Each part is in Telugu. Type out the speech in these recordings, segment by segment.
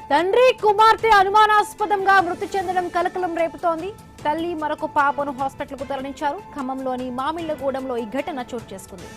తండ్రి కుమార్తె అనుమానాస్పదంగా మృతి చెందడం కలకలం రేపుతోంది. తల్లి మరొక పాపను హాస్పిటల్కు తరలించారు. ఖమ్మంలోని మామిళ్లగూడెంలో ఈ ఘటన చోటు చేసుకుంది.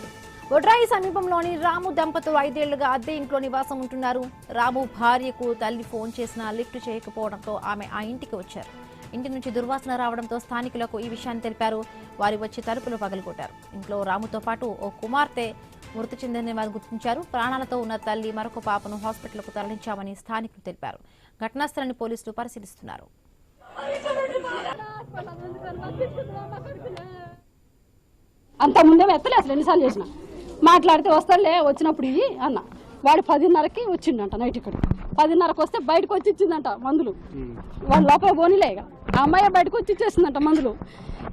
బొడ్రాయి సమీపంలోని రాము దంపతులు 5 ఏళ్లుగా అద్దె ఇంట్లో నివాసం ఉంటున్నారు. రాము భార్యకు తల్లి ఫోన్ చేసినా లిఫ్ట్ చేయకపోవడంతో ఆమె ఆ ఇంటికి వచ్చారు. ఇంటి నుంచి దుర్వాసన రావడంతో స్థానికులకు ఈ విషయాన్ని తెలిపారు. వారి వచ్చి తలుపులు పగలగొట్టారు. ఇంట్లో రాముతో పాటు ఓ కుమార్తె మృతి చెందిన వారు గుర్తించారు. ప్రాణాలతో ఉన్న తల్లి మరొక పాపను హాస్పిటల్కు తరలించామని స్థానికులు తెలిపారు. ఘటనా స్థలాన్ని పోలీసులు పరిశీలిస్తున్నారు. అంత ముందే ఎత్తలే అసలు ఎన్నిసార్లు చేసిన మాట్లాడితే వస్తాడులే వచ్చినప్పుడు ఇవి అన్న వాడు 10:30కి వచ్చిండంట నైట్. ఇక్కడ 10:30కి వస్తే బయటకు వచ్చి ఇచ్చిందంట మందులు. వాడు లోపల పోనీలే. ఇక ఆ అమ్మాయి బయటకు వచ్చి ఇచ్చేసిందంట మందులు.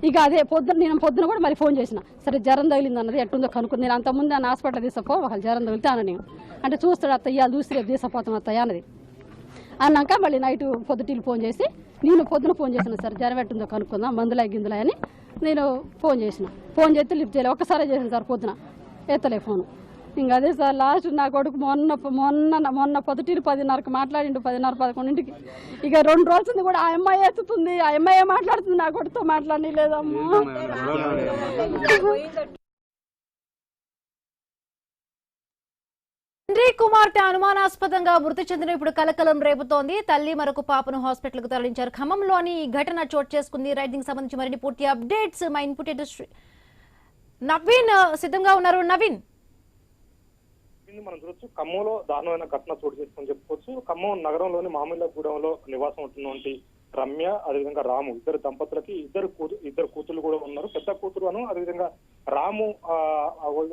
ఇక అదే నేను పొద్దున కూడా మరి ఫోన్ చేసిన, సరే జ్వరం తగిలింది అన్నది ఎట్టుందో కనుక్కుంది. నేను అంతకుముందు ఆ హాస్పిటల్ తీసుకుపో ఒకళ్ళు జ్వరం తగిలితే అన్న నేను అంటే చూస్తాడు అత్తయ్య చూసి రేపు తీసుకుపోతాం అత్తయ్య అన్నది. అన్నాక మళ్ళీ నైట్ పొద్దుటీలు ఫోన్ చేసి నేను పొద్దున ఫోన్ చేసిన, సరే జ్వరం ఎట్టుందో కనుక్కుందాం మందులా గిందులా అని నేను ఫోన్ చేస్తే లిఫ్ట్ చేయలే. ఒక్కసారే చేసాను సార్ పొద్దున ఎత్తలే ఫోను. ఇంకా అదే సార్ లాస్ట్ నా కొడుకు మొన్న పొద్దుటీలు 10:30కి మాట్లాడిండు. 10:30-11ంటికి ఇక 2 రోజులు కూడా ఆ అమ్మాయి ఎత్తుతుంది, ఆ అమ్మాయి మాట్లాడుతుంది, నా కొడుకుతో మాట్లాడి లేదమ్మా. తండ్రి కుమార్తె అనుమానాస్పదంగా మృతి చెందిన ఇప్పుడు కలకలం రేపుతోంది. తల్లి మరొక పాపను హాస్పిటల్ కు తరలించారు. ఖమ్మంలోని ఈ ఘటన చోటు చేసుకుంది. రైటింగ్ సంబంధించి మరిన్ని పూర్తి అప్డేట్స్ మా ఇన్పుట్ ఎడిటర్ నవీన్ సిద్ధంగా ఉన్నారు. నవీన్, మనం చూడొచ్చు ఖమ్మంలో దారుణమైన ఘటన చోటు చేసుకుని చెప్పుకోవచ్చు. ఖమ్మం నగరంలోని మామిళ్లగూడెంలో నివాసం ఉంటున్నటువంటి రమ్య అదేవిధంగా రాము ఇద్దరు దంపతులకి ఇద్దరు కూతురు కూడా ఉన్నారు. పెద్ద కూతురు అదేవిధంగా రాము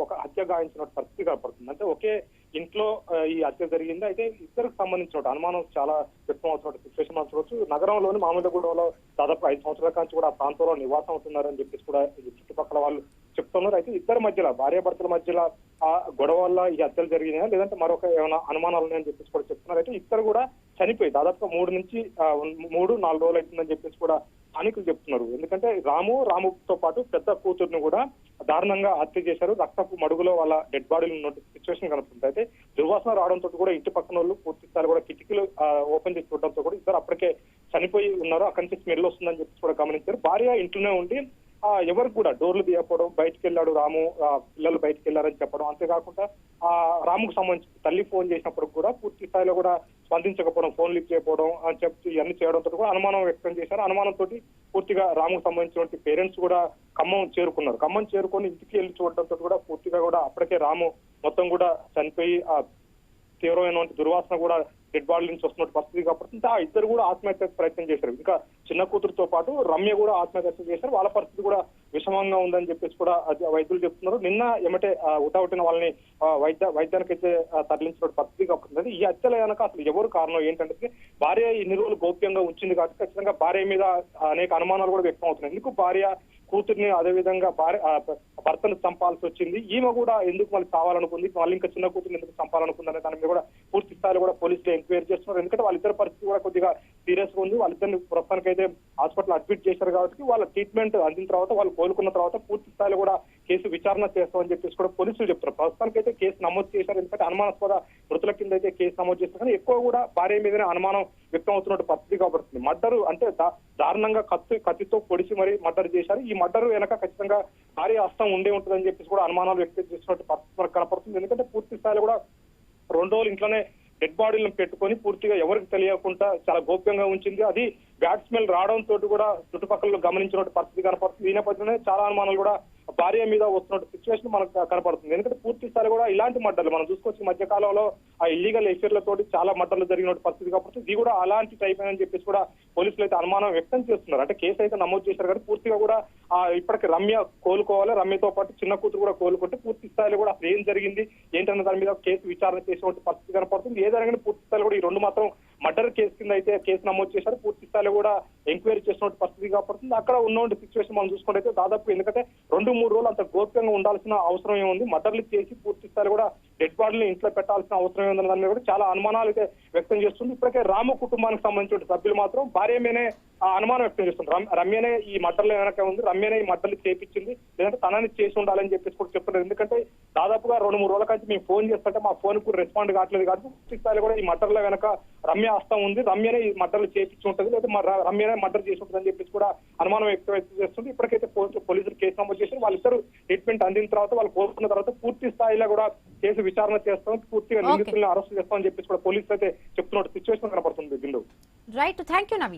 ఒక హత్య గాయించినట్టు పరిస్థితి కనపడుతుంది. అంటే ఒకే ఇంట్లో ఈ హత్య జరిగింది. అయితే ఇద్దరికి సంబంధించిన అనుమానం చాలా వ్యక్తం అవుతున్న సిచ్యువేషన్ మనం చూడొచ్చు. నగరంలోని మామిళ్లగూడెంలో దాదాపు 5 సంవత్సరాల నుంచి కూడా ఆ ప్రాంతంలో నివాసం అవుతున్నారని చెప్పేసి కూడా చుట్టుపక్కల వాళ్ళు చెప్తున్నారు. అయితే ఇద్దరి మధ్యలో భార్యాభర్తల మధ్యలో ఆ గొడవ వల్ల ఈ హత్యలు జరిగినాయా లేదంటే మరొక ఏమైనా అనుమానాలు ఉన్నాయని చెప్పేసి కూడా చెప్తున్నారు. అయితే ఇద్దరు కూడా చనిపోయి దాదాపుగా 3-4 రోజులు అవుతుందని చెప్పేసి కూడా స్థానికులు చెప్తున్నారు. ఎందుకంటే రాముతో పాటు పెద్ద కూతురుని కూడా దారుణంగా హత్య చేశారు. రక్తపు మడుగులో వాళ్ళ డెడ్ బాడీలు ఉన్న సిచ్యువేషన్ కనుకుంటుంది. అయితే దుర్వాసన రావడంతో కూడా ఇంటి పక్కన వాళ్ళు పూర్తి స్థాయి కూడా కిటికీలు ఓపెన్ చేసి చూడడంతో కూడా ఇద్దరు అప్పటికే చనిపోయి ఉన్నారు. అక్కడి నుంచి స్మెల్ వస్తుందని చెప్పేసి కూడా గమనించారు. భార్య ఇంట్లోనే ఉండి ఎవరికి కూడా డోర్లు తీయకపోవడం, బయటకు వెళ్ళాడు రాము, పిల్లలు బయటకు వెళ్ళారని చెప్పడం, అంతేకాకుండా రాముకు సంబంధించి తల్లి ఫోన్ చేసినప్పుడు కూడా పూర్తి స్థాయిలో కూడా స్పందించకపోవడం, ఫోన్ లిఫ్ట్ చేయకపోవడం అని చెప్పి ఇవన్నీ చేయడంతో కూడా అనుమానం వ్యక్తం చేశారు. అనుమానంతో పూర్తిగా రాముకు సంబంధించిన పేరెంట్స్ కూడా ఖమ్మం చేరుకున్నారు. ఖమ్మం చేరుకొని ఇంటికి వెళ్ళి చూడడంతో కూడా పూర్తిగా కూడా అప్పటికే రాము మొత్తం కూడా చనిపోయి తీవ్రమైనటువంటి దుర్వాసన కూడా డెడ్ బాడీ నుంచి వస్తున్నట్టు పరిస్థితి కాబట్టి ఆ ఇద్దరు కూడా ఆత్మహత్య ప్రయత్నం చేశారు. ఇంకా చిన్న కూతురుతో పాటు రమ్య కూడా ఆత్మహత్య చేశారు. వాళ్ళ పరిస్థితి కూడా విషమంగా ఉందని చెప్పేసి కూడా వైద్యులు చెప్తున్నారు. నిన్న ఏమంటే ఉటావుటిన వాళ్ళని వైద్యానికైతే తరలించిన పరిస్థితి కాబట్టి ఈ హత్యల కనుక అసలు ఎవరు కారణం ఏంటంటే భార్య ఇన్ని రోజులు గోప్యంగా ఉంచింది కాబట్టి ఖచ్చితంగా భార్య మీద అనేక అనుమానాలు కూడా వ్యక్తం అవుతున్నాయి. ఎందుకు భార్య కూతుర్ని అదేవిధంగా భర్తను చంపాల్సి వచ్చింది, ఈమె కూడా ఎందుకు మళ్ళీ కావాలనుకుంది, మళ్ళీ ఇంకా చిన్న కూతుర్ని ఎందుకు చంపాలనుకుంది అనే దాని మీద కూడా పూర్తి స్థాయిలో కూడా పోలీసులు ఎంక్వైరీ చేస్తున్నారు. ఎందుకంటే వాళ్ళిద్దరి పరిస్థితి కూడా కొద్దిగా సీరియస్ గా ఉంది. వాళ్ళిద్దరిని ప్రస్తుతానికి అయితే హాస్పిటల్ అడ్మిట్ చేశారు కాబట్టి వాళ్ళ ట్రీట్మెంట్ అందిన తర్వాత వాళ్ళు కోలుకున్న తర్వాత పూర్తి స్థాయిలో కూడా కేసు విచారణ చేస్తామని చెప్పేసి కూడా పోలీసులు చెప్తున్నారు. ప్రస్తుతానికి అయితే కేసు నమోదు చేశారు. ఎందుకంటే అనుమానాస్పద మృతుల కింద అయితే కేసు నమోదు చేస్తారు. కానీ ఎక్కువ కూడా భార్య మీదనే అనుమానం వ్యక్తం అవుతున్నట్టు పరిస్థితి కాబడుతుంది. మర్డర్ అంటే దారుణంగా కత్తితో పొడిచి మరీ మర్డర్ చేశారు. ఈ మర్డర్ వెనక ఖచ్చితంగా భార్య హస్తం ఉండే ఉంటుందని చెప్పేసి కూడా అనుమానాలు వ్యక్తం చేసినట్టు పరిస్థితి మనకు కనపడుతుంది. ఎందుకంటే పూర్తి స్థాయిలో కూడా 2 రోజులు ఇంట్లోనే డెడ్ బాడీలను పెట్టుకొని పూర్తిగా ఎవరికి తెలియకుండా చాలా గోప్యంగా ఉంచింది. అది బ్యాడ్ స్మెల్ రావడంతో కూడా చుట్టుపక్కల గమనించినట్టు పరిస్థితి కనపడుతుంది. ఈ నేపథ్యంలో చాలా అనుమానాలు కూడా భార్య మీద వస్తున్నట్టు సిచ్యువేషన్ మనకు కనపడుతుంది. ఎందుకంటే పూర్తి స్థాయి కూడా ఇలాంటి మర్డర్లు మనం చూసుకోవచ్చు. మధ్య కాలంలో ఆ ఇల్లీగల్ ఎఫైర్లతోటి చాలా మర్డర్లు జరిగినట్టు పరిస్థితి కాబట్టి ఇది కూడా అలాంటి టైప్ అని చెప్పేసి కూడా పోలీసులు అయితే అనుమానం వ్యక్తం చేస్తున్నారు. అంటే కేసు అయితే నమోదు చేశారు కానీ పూర్తిగా కూడా ఇప్పటికి రమ్య కోలుకోవాలి, రమ్యతో పాటు చిన్న కూతురు కూడా కోలుకుంటే పూర్తి స్థాయిలో కూడా అసలు ఏం జరిగింది ఏంటన్న దాని మీద కేసు విచారణ చేసేటువంటి పరిస్థితి కనపడుతుంది. ఏ జరిగిన పూర్తి స్థాయిలో కూడా ఈ 2 మాత్రం మర్డర్ కేసు కింద అయితే కేసు నమోదు చేశారు. పూర్తి స్థాయిలో కూడా ఎంక్వైరీ చేసినట్టు పరిస్థితి కనపడుతుంది. అక్కడ ఉన్న సిచ్యువేషన్ మనం చూసుకుంటే దాదాపు ఎందుకంటే 2-3 రోజులు అంత గోప్యంగా ఉండాల్సిన అవసరం ఏముంది, మర్డర్లు చేసి పూర్తి స్థాయిలో కూడా డెడ్ బాడీని ఇంట్లో పెట్టాల్సిన అవసరం ఏముందన్న దాని మీద కూడా చాలా అనుమానాలు అయితే వ్యక్తం చేస్తుంది. ఇప్పటికే రాము కుటుంబానికి సంబంధించిన సభ్యులు మాత్రం భార్య మీదనే అనుమానం వ్యక్తం చేస్తున్నారు. రమ్యనే ఈ మర్డర్లు వెనక ఉంది, రమ్యనే ఈ మర్డర్లు చేపించింది, లేదంటే తనని చేసి ఉండాలని చెప్పేసి కూడా చెప్తున్నారు. ఎందుకంటే దాదాపుగా 2-3 రోజుల నుంచి మేము ఫోన్ చేస్తుంటే మా ఫోన్ కు రెస్పాండ్ కావట్లేదు కాదు. పూర్తి స్థాయిలో కూడా ఈ మర్డర్ లో వెనక రమ్య హస్తం ఉంది, రమ్యనే ఈ మర్డర్లు చేపించి ఉంటుంది, లేదా రమ్యనే మర్డర్ చేసి ఉంటుంది అని చెప్పేసి కూడా అనుమానం వ్యక్తం చేస్తుంది. ఇప్పటికైతే పోలీసులు కేసు నమోదు చేసి వాళ్ళిద్దరు ట్రీట్మెంట్ అందిన తర్వాత వాళ్ళు కోరుకున్న తర్వాత పూర్తి స్థాయిలో కూడా కేసు విచారణ చేస్తాం, పూర్తిగా నిందితులను అరెస్ట్ చేస్తామని చెప్పేసి కూడా పోలీసులు అయితే చెప్తున్న సిచ్యువేషన్ కనపడుతుంది. Right, thank you Naveen.